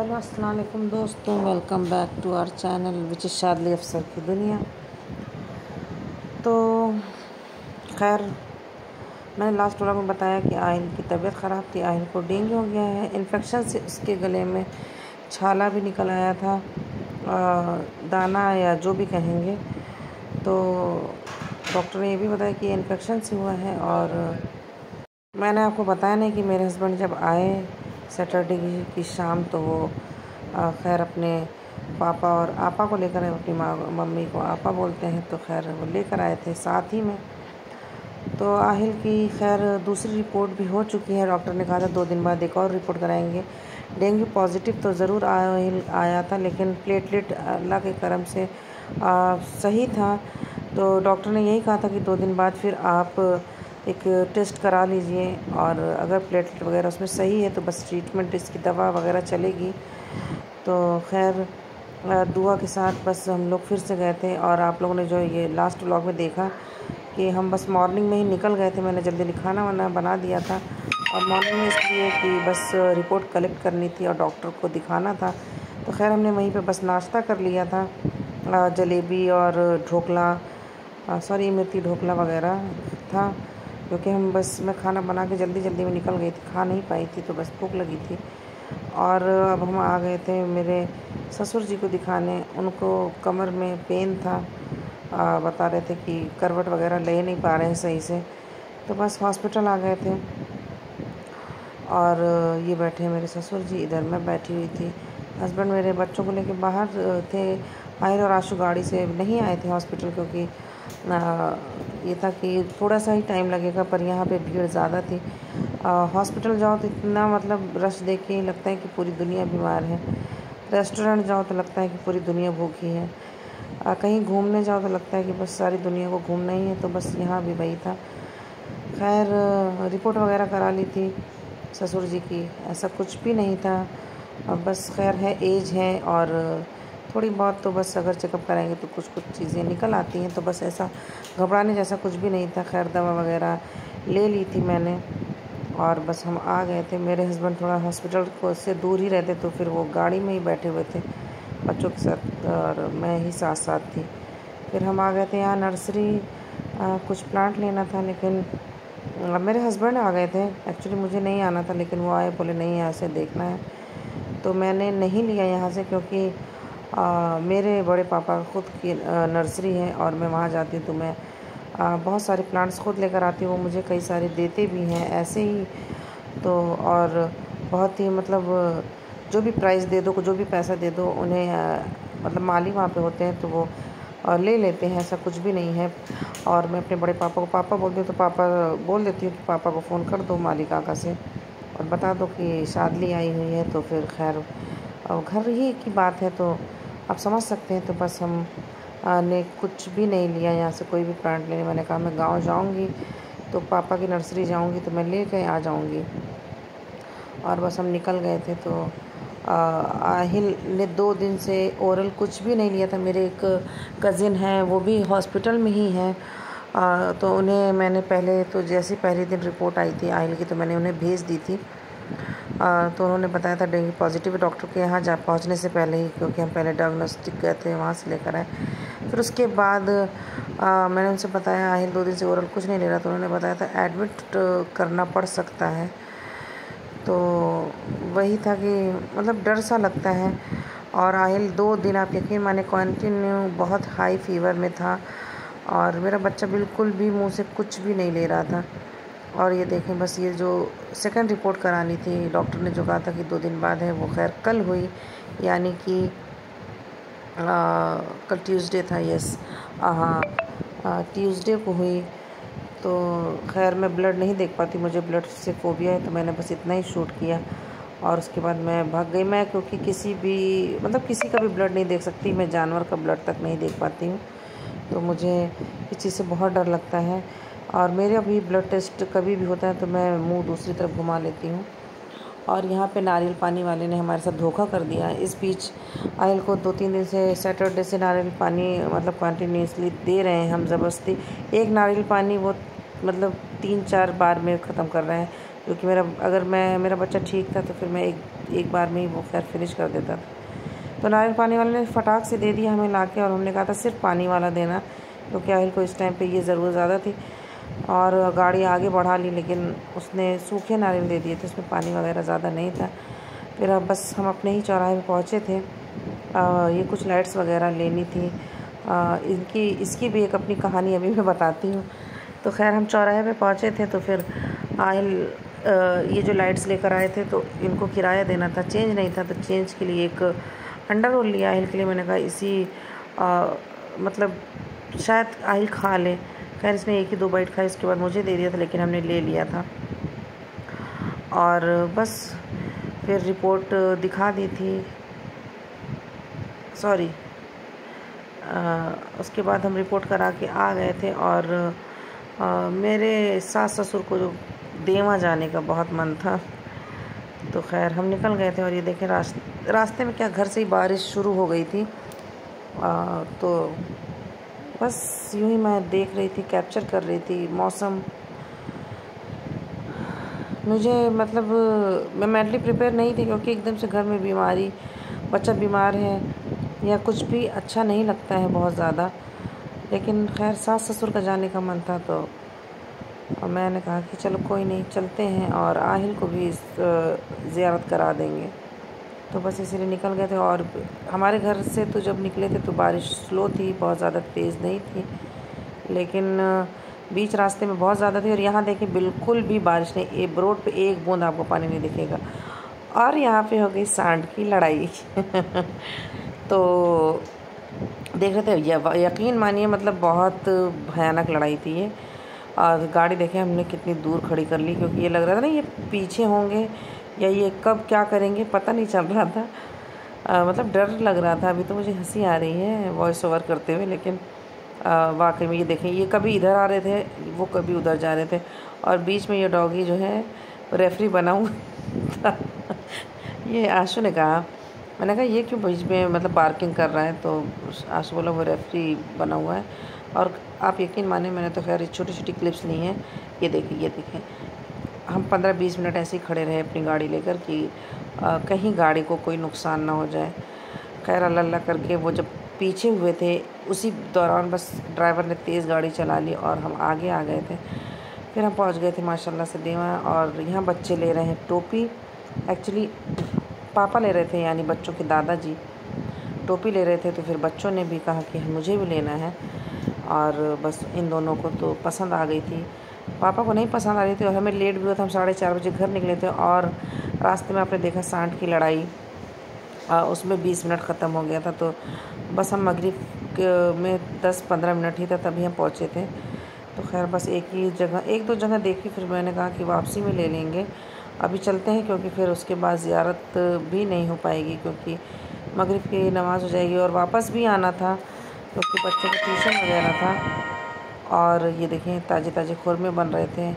Hello अस्सलाम वालेकुम दोस्तों, welcome back to our channel which is Shadli Afsar की दुनिया। तो खैर, मैंने लास्ट व्लॉग में बताया कि आहिल की तबीयत ख़राब थी। आहिल को डेंगू हो गया है। इन्फेक्शन से उसके गले में छाला भी निकल आया था, दाना या जो भी कहेंगे। तो डॉक्टर ने ये भी बताया कि इन्फेक्शन से हुआ है। और मैंने आपको बताया नहीं कि मेरे हस्बैंड जब आए सैटरडे की शाम, तो वो खैर अपने पापा और आपा को लेकर आए। अपनी मम्मी को आपा बोलते हैं, तो खैर वो लेकर आए थे साथ ही में। तो आहिल की खैर दूसरी रिपोर्ट भी हो चुकी है। डॉक्टर ने कहा था 2 दिन बाद एक और रिपोर्ट कराएंगे। डेंगू पॉजिटिव तो ज़रूर आया था, लेकिन प्लेटलेट अल्लाह के करम से सही था। तो डॉक्टर ने यही कहा था कि 2 दिन बाद फिर आप एक टेस्ट करा लीजिए, और अगर प्लेटलेट वगैरह उसमें सही है तो बस ट्रीटमेंट, इसकी दवा वगैरह चलेगी। तो खैर दुआ के साथ बस हम लोग फिर से गए थे। और आप लोगों ने जो ये लास्ट व्लॉग में देखा कि हम बस मॉर्निंग में ही निकल गए थे। मैंने जल्दी खाना वाना बना दिया था, और मॉर्निंग में इसलिए कि बस रिपोर्ट कलेक्ट करनी थी और डॉक्टर को दिखाना था। तो खैर हमने वहीं पे बस नाश्ता कर लिया था, जलेबी और ढोकला, सॉरी इमरती ढोकला वगैरह था, क्योंकि मैं खाना बना के जल्दी जल्दी में निकल गई थी, खा नहीं पाई थी, तो बस भूख लगी थी। और अब हम आ गए थे मेरे ससुर जी को दिखाने। उनको कमर में पेन था, बता रहे थे कि करवट वगैरह ले नहीं पा रहे हैं सही से। तो बस हॉस्पिटल आ गए थे। और ये बैठे मेरे ससुर जी, इधर मैं बैठी हुई थी। हस्बैंड मेरे बच्चों को लेके बाहर थे। आहिल और आशु गाड़ी से नहीं आए थे हॉस्पिटल, क्योंकि ये था कि थोड़ा सा ही टाइम लगेगा, पर यहाँ पे भीड़ ज़्यादा थी। हॉस्पिटल जाओ तो इतना मतलब रश देख के लगता है कि पूरी दुनिया बीमार है। रेस्टोरेंट जाओ तो लगता है कि पूरी दुनिया भूखी है। कहीं घूमने जाओ तो लगता है कि बस सारी दुनिया को घूमना ही है। तो बस यहाँ भी वही था। खैर रिपोर्ट वगैरह करा ली थी ससुर जी की, ऐसा कुछ भी नहीं था। बस खैर है, एज है, और थोड़ी बहुत तो बस अगर चेकअप कराएंगे तो कुछ कुछ चीज़ें निकल आती हैं। तो बस ऐसा घबराने जैसा कुछ भी नहीं था। खैर दवा वगैरह ले ली थी मैंने, और बस हम आ गए थे। मेरे हस्बैंड थोड़ा हॉस्पिटल को से दूर ही रहते, तो फिर वो गाड़ी में ही बैठे हुए थे बच्चों के साथ, और मैं ही साथ साथ थी। फिर हम आ गए थे यहाँ नर्सरी, कुछ प्लांट लेना था, लेकिन मेरे हस्बैंड आ गए थे। एक्चुअली मुझे नहीं आना था, लेकिन वो आए, बोले नहीं यहाँ से देखना है। तो मैंने नहीं लिया यहाँ से, क्योंकि मेरे बड़े पापा ख़ुद की नर्सरी है, और मैं वहाँ जाती हूँ तो मैं बहुत सारे प्लांट्स खुद लेकर आती हूँ। वो मुझे कई सारे देते भी हैं ऐसे ही। तो और बहुत ही मतलब जो भी प्राइस दे दो, जो भी पैसा दे दो उन्हें, मतलब माली वहाँ पे होते हैं, तो वो ले लेते हैं, ऐसा कुछ भी नहीं है। और मैं अपने बड़े पापा को पापा बोलती हूँ, तो पापा बोल देती हूँ कि पापा को फ़ोन कर दो माली काका से, और बता दो कि शादली आई हुई है। तो फिर खैर घर ही की बात है, तो आप समझ सकते हैं। तो बस हम ने कुछ भी नहीं लिया यहाँ से, कोई भी प्लांट लेने। मैंने कहा मैं गांव जाऊँगी तो पापा की नर्सरी जाऊँगी तो मैं ले के आ जाऊँगी। और बस हम निकल गए थे। तो आहिल ने 2 दिन से ओरल कुछ भी नहीं लिया था। मेरे एक कज़िन हैं, वो भी हॉस्पिटल में ही हैं। तो उन्हें मैंने जैसे पहले दिन रिपोर्ट आई थी आहिल की, तो मैंने उन्हें भेज दी थी। तो उन्होंने बताया था डेंगू पॉजिटिव। डॉक्टर के यहाँ पहुँचने से पहले ही, क्योंकि हम पहले डायग्नोस्टिक गए थे, वहाँ से लेकर आए। फिर उसके बाद मैंने उनसे बताया आहिल 2 दिन से ओरल कुछ नहीं ले रहा, तो उन्होंने बताया था एडमिट करना पड़ सकता है। तो वही था कि मतलब डर सा लगता है। और आहिल 2 दिन, आप यकीन माने, कंटिन्यू बहुत हाई फीवर में था, और मेरा बच्चा बिल्कुल भी मुंह से कुछ भी नहीं ले रहा था। और ये देखें, बस ये जो सेकंड रिपोर्ट करानी थी, डॉक्टर ने जो कहा था कि 2 दिन बाद है, वो खैर कल हुई, यानी कि कल ट्यूसडे था, यस, हाँ, ट्यूसडे को हुई। तो खैर मैं ब्लड नहीं देख पाती, मुझे ब्लड से फोबिया है, तो मैंने बस इतना ही शूट किया, और उसके बाद मैं भाग गई। मैं क्योंकि किसी का भी ब्लड नहीं देख सकती, मैं जानवर का ब्लड तक नहीं देख पाती हूँ, तो मुझे इस चीज़ से बहुत डर लगता है। और मेरा भी ब्लड टेस्ट कभी भी होता है तो मैं मुंह दूसरी तरफ घुमा लेती हूँ। और यहाँ पे नारियल पानी वाले ने हमारे साथ धोखा कर दिया। इस बीच आहिल को 2-3 दिन से सैटरडे से नारियल पानी मतलब कंटिन्यूसली दे रहे हैं हम ज़बरदस्ती। एक नारियल पानी वो मतलब 3-4 बार में ख़त्म कर रहे हैं। क्योंकि अगर मेरा बच्चा ठीक था तो फिर मैं एक बार में ही वो खैर फिनिश कर देता था। तो नारियल पानी वाले ने फटाक से दे दिया हमें लाके, और हमने कहा था सिर्फ पानी वाला देना, क्योंकि आहिल को इस टाइम पे ये ज़रूरत ज़्यादा थी। और गाड़ी आगे बढ़ा ली, लेकिन उसने सूखे नारियल दे दिए थे, उसमें पानी वगैरह ज़्यादा नहीं था। फिर अब बस हम अपने ही चौराहे पे पहुँचे थे। ये कुछ लाइट्स वगैरह लेनी थी। इसकी भी एक अपनी कहानी अभी मैं बताती हूँ। तो खैर हम चौराहे पे पहुँचे थे, तो फिर आहिल ये जो लाइट्स लेकर आए थे तो इनको किराया देना था, चेंज नहीं था, तो चेंज के लिए एक अंडा रोल लिया आहिल के लिए। मैंने कहा मतलब शायद आहिल खा ले। खैर इसने एक ही 2 बाइट खाई, उसके बाद मुझे दे दिया था, लेकिन हमने ले लिया था। और बस फिर रिपोर्ट दिखा दी थी, सॉरी उसके बाद हम रिपोर्ट करा के आ गए थे। और मेरे सास ससुर को जो देवा जाने का बहुत मन था, तो खैर हम निकल गए थे। और ये देखें रास्ते में क्या, घर से ही बारिश शुरू हो गई थी। तो बस यूँ ही मैं देख रही थी, कैप्चर कर रही थी मौसम। मुझे मतलब मैं मेंटली प्रिपेयर नहीं थी, क्योंकि एकदम से घर में बीमारी, बच्चा बीमार है या कुछ भी अच्छा नहीं लगता है बहुत ज़्यादा। लेकिन खैर सास ससुर का जाने का मन था, तो मैंने कहा कि चलो कोई नहीं, चलते हैं और आहिल को भी ज़ियारत करा देंगे। तो बस इसीलिए निकल गए थे। और हमारे घर से तो जब निकले थे तो बारिश स्लो थी, बहुत ज़्यादा तेज़ नहीं थी, लेकिन बीच रास्ते में बहुत ज़्यादा थी। और यहाँ देखिए बिल्कुल भी बारिश नहीं, रोड पे एक बूंद आपको पानी नहीं दिखेगा। और यहाँ पे हो गई सांड की लड़ाई तो देख रहे थे, यकीन मानिए मतलब बहुत भयानक लड़ाई थी ये। और गाड़ी देखें हमने कितनी दूर खड़ी कर ली, क्योंकि ये लग रहा था ना ये पीछे होंगे या ये कब क्या करेंगे पता नहीं चल रहा था। मतलब डर लग रहा था। अभी तो मुझे हंसी आ रही है वॉइस ओवर करते हुए, लेकिन वाकई में ये देखें, ये कभी इधर आ रहे थे, वो कभी उधर जा रहे थे, और बीच में ये डॉगी जो है रेफरी बना हुआ था। ये आशु ने कहा, मैंने कहा ये क्यों बीच में मतलब पार्किंग कर रहा है, तो आशु बोला वो रेफरी बना हुआ है। और आप यकीन माने, मैंने तो खैर छोटी छोटी क्लिप्स ली हैं। ये देखें हम 15-20 मिनट ऐसे ही खड़े रहे अपनी गाड़ी लेकर कि कहीं गाड़ी को कोई नुकसान ना हो जाए। खैर अल्लाह करके वो जब पीछे हुए थे, उसी दौरान बस ड्राइवर ने तेज़ गाड़ी चला ली और हम आगे आ गए थे। फिर हम पहुंच गए थे माशाल्लाह से देवा। और यहाँ बच्चे ले रहे हैं टोपी, एक्चुअली पापा ले रहे थे, यानी बच्चों के दादाजी टोपी ले रहे थे। तो फिर बच्चों ने भी कहा कि मुझे भी लेना है, और बस इन दोनों को तो पसंद आ गई थी, पापा को नहीं पसंद आ रही थी। और हमें लेट भी हुआ था, हम 4:30 बजे घर निकले थे। और रास्ते में आपने देखा सांड की लड़ाई, उसमें 20 मिनट ख़त्म हो गया था। तो बस हम मगरिब में 10-15 मिनट ही था तभी हम पहुँचे थे। तो खैर बस एक दो जगह देखी, फिर मैंने कहा कि वापसी में ले लेंगे, अभी चलते हैं, क्योंकि फिर उसके बाद ज़ियारत भी नहीं हो पाएगी, क्योंकि मगरिब की नमाज़ हो जाएगी और वापस भी आना था, क्योंकि बच्चों का ट्यूशन वगैरह था। और ये देखें ताज़े ताज़े खुरमे बन रहे थे,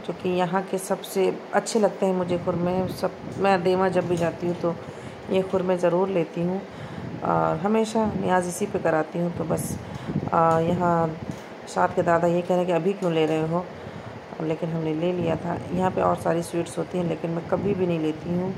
जो कि यहाँ के सबसे अच्छे लगते हैं मुझे खुरमे। मैं देवा जब भी जाती हूँ तो ये खुरमे ज़रूर लेती हूँ, और हमेशा नियाज़ इसी पे कराती हूँ। तो बस यहाँ शाद के दादा ये कह रहे हैं कि अभी क्यों ले रहे हो, लेकिन हमने ले लिया था। यहाँ पे और सारी स्वीट्स होती हैं, लेकिन मैं कभी भी नहीं लेती हूँ,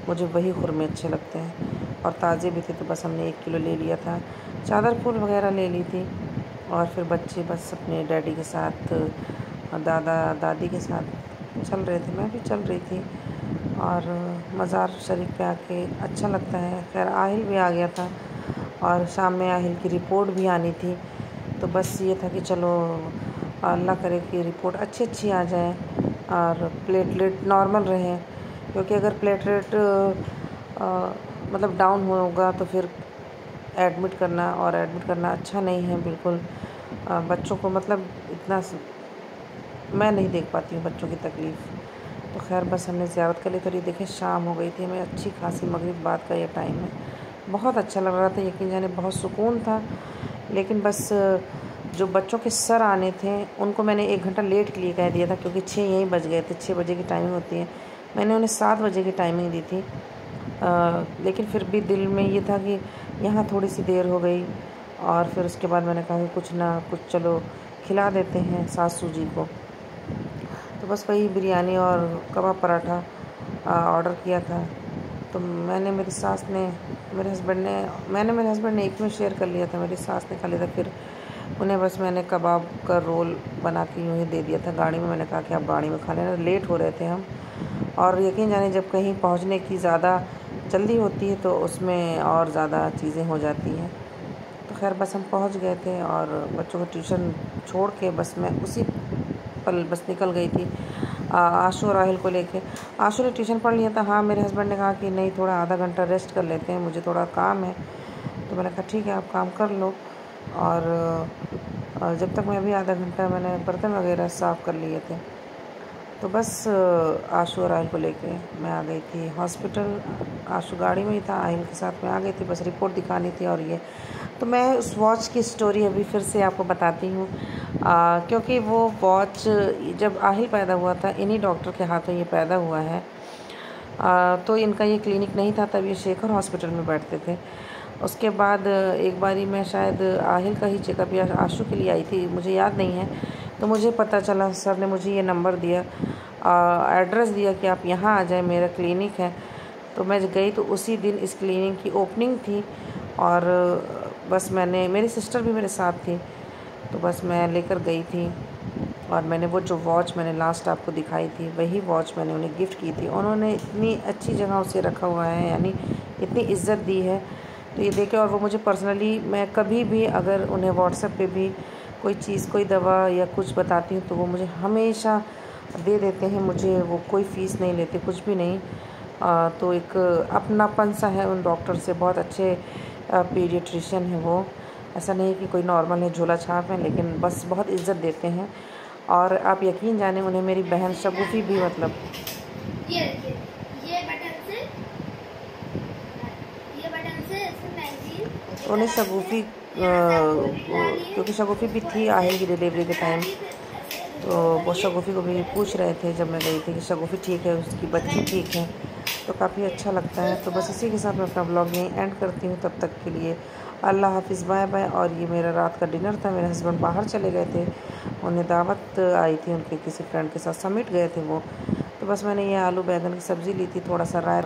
मुझे वही खुरमे अच्छे लगते हैं। और ताज़े भी थे, तो बस हमने 1 किलो ले लिया था। चादर फूल वगैरह ले ली थी। और फिर बच्चे बस अपने डैडी के साथ, दादा दादी के साथ चल रहे थे, मैं भी चल रही थी। और मज़ार शरीफ पे आके अच्छा लगता है। खैर आहिल भी आ गया था, और शाम में आहिल की रिपोर्ट भी आनी थी। तो बस ये था कि चलो अल्लाह करे कि रिपोर्ट अच्छी आ जाए और प्लेटलेट नॉर्मल रहे, क्योंकि अगर प्लेटलेट मतलब डाउन होगा तो फिर एडमिट करना अच्छा नहीं है बिल्कुल। बच्चों को मतलब इतना मैं नहीं देख पाती हूँ बच्चों की तकलीफ़। तो खैर बस हमने ज़ियारत कर ली। तो ये देखें शाम हो गई थी, हमें अच्छी खासी मगरिब बाद का ये टाइम है, बहुत अच्छा लग रहा था, यकीन जाने बहुत सुकून था। लेकिन बस जो बच्चों के सर आने थे उनको मैंने 1 घंटा लेट के लिए कह दिया था, क्योंकि 6 यहीं बज गए थे, 6 बजे की टाइमिंग होती है, मैंने उन्हें 7 बजे की टाइमिंग दी थी। लेकिन फिर भी दिल में ये था कि यहाँ थोड़ी सी देर हो गई। और फिर उसके बाद मैंने कहा कि कुछ ना कुछ चलो खिला देते हैं सासू जी को। तो बस वही बिरयानी और कबाब पराठा ऑर्डर किया था। तो मैंने मेरी सास ने मेरे हस्बैंड ने एक में शेयर कर लिया था, मेरी सास ने खा लिया था। फिर उन्हें बस मैंने कबाब का रोल बना के यूँ ही दे दिया था गाड़ी में। मैंने कहा कि आप गाड़ी में खा लेना, लेट हो रहे थे हम। और यकीन जाने जब कहीं पहुंचने की ज़्यादा जल्दी होती है तो उसमें और ज़्यादा चीज़ें हो जाती हैं। तो खैर बस हम पहुंच गए थे और बच्चों को ट्यूशन छोड़ के बस मैं उसी पल बस निकल गई थी आशु और राहिल को लेके। आशु ने ट्यूशन पढ़ लिया था। हाँ, मेरे हस्बैंड ने कहा कि नहीं, थोड़ा आधा घंटा रेस्ट कर लेते हैं, मुझे थोड़ा काम है। तो मैंने कहा ठीक है, आप काम कर लो। और जब तक मैं भी आधा घंटा मैंने बर्तन वगैरह साफ़ कर लिए थे। तो बस आशु और आहिल को लेके मैं आ गई थी हॉस्पिटल। आशु गाड़ी में ही था, आहिल के साथ में आ गई थी, बस रिपोर्ट दिखानी थी। और ये तो मैं उस वॉच की स्टोरी अभी फिर से आपको बताती हूँ, क्योंकि वो वॉच जब आहिल पैदा हुआ था इन्हीं डॉक्टर के हाथों ये पैदा हुआ है। तो इनका ये क्लिनिक नहीं था, तब ये शेखर हॉस्पिटल में बैठते थे। उसके बाद एक बारी मैं शायद आहिल का ही चेकअप या आशु के लिए आई थी, मुझे याद नहीं है। तो मुझे पता चला, सर ने मुझे ये नंबर दिया, एड्रेस दिया कि आप यहाँ आ जाएं, मेरा क्लिनिक है। तो मैं गई तो उसी दिन इस क्लिनिक की ओपनिंग थी। और बस मेरी सिस्टर भी मेरे साथ थी। तो बस मैं लेकर गई थी और मैंने वो जो वॉच मैंने लास्ट आपको दिखाई थी वही वॉच मैंने उन्हें गिफ्ट की थी। उन्होंने इतनी अच्छी जगह उसे रखा हुआ है, यानी इतनी इज्जत दी है। तो ये देखे, और वो मुझे पर्सनली, मैं कभी भी अगर उन्हें व्हाट्सएप पे भी कोई चीज़, कोई दवा या कुछ बताती हूँ तो वो मुझे हमेशा दे देते हैं। मुझे वो कोई फ़ीस नहीं लेते, कुछ भी नहीं। तो एक अपनापन सा है उन डॉक्टर से। बहुत अच्छे पीडियाट्रिशियन हैं वो। ऐसा नहीं कि कोई नॉर्मल है, झोला छाप है, लेकिन बस बहुत इज्जत देते हैं। और आप यकीन जाने, उन्हें मेरी बहन शगुफ़ी भी, मतलब ये बटन से उन्हें शगुफ़ी, क्योंकि शगुफ़ी भी थी आहिल की डिलीवरी के टाइम। तो वो शगुफ़ी को भी पूछ रहे थे जब मैं गई थी कि शगुफ़ी ठीक है, उसकी बच्ची ठीक है। तो काफ़ी अच्छा लगता है। तो बस इसी के साथ मैं अपना ब्लॉग यहीं एंड करती हूँ। तब तक के लिए अल्लाह हाफ़िज़, बाय बाय। और ये मेरा रात का डिनर था। मेरे हस्बैंड बाहर चले गए थे, उन्हें दावत आई थी, उनके किसी फ्रेंड के साथ समिट गए थे वो। तो बस मैंने ये आलू बैंगन की सब्ज़ी ली थी, थोड़ा सा राय